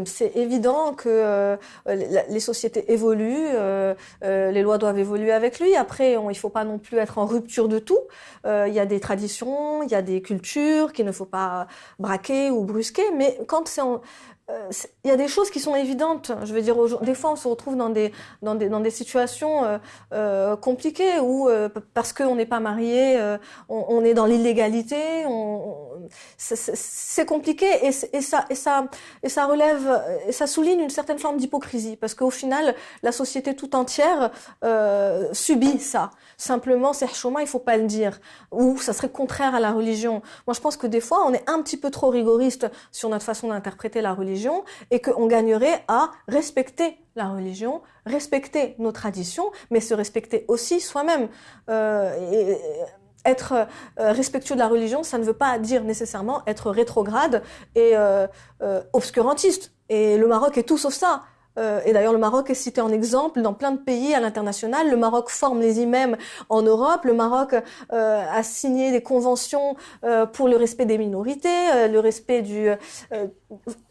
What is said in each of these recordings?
C'est évident que les sociétés évoluent, les lois doivent évoluer avec lui. Après, il faut pas non plus être en rupture de tout. Il y a des traditions, il y a des cultures qu'il ne faut pas braquer ou brusquer. Mais quand il y a des choses qui sont évidentes. Je veux dire, des fois, on se retrouve dans des situations compliquées où, parce qu'on n'est pas marié, on est dans l'illégalité. C'est compliqué et ça relève, et ça souligne une certaine forme d'hypocrisie, parce qu'au final, la société tout entière subit ça. Simplement, c'est chouma, il faut pas le dire, ou ça serait contraire à la religion. Moi, je pense que des fois, on est un petit peu trop rigoriste sur notre façon d'interpréter la religion et qu'on gagnerait à respecter la religion, respecter nos traditions, mais se respecter aussi soi-même. Être respectueux de la religion, ça ne veut pas dire nécessairement être rétrograde et obscurantiste. Et le Maroc est tout sauf ça. Et d'ailleurs, le Maroc est cité en exemple dans plein de pays à l'international. Le Maroc forme les imams en Europe. Le Maroc a signé des conventions pour le respect des minorités, le respect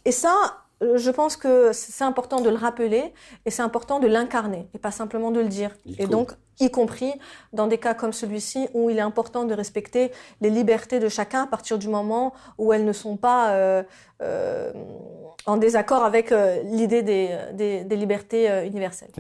et ça, je pense que c'est important de le rappeler et c'est important de l'incarner et pas simplement de le dire. Et donc, y compris dans des cas comme celui-ci où il est important de respecter les libertés de chacun à partir du moment où elles ne sont pas en désaccord avec l'idée des libertés universelles.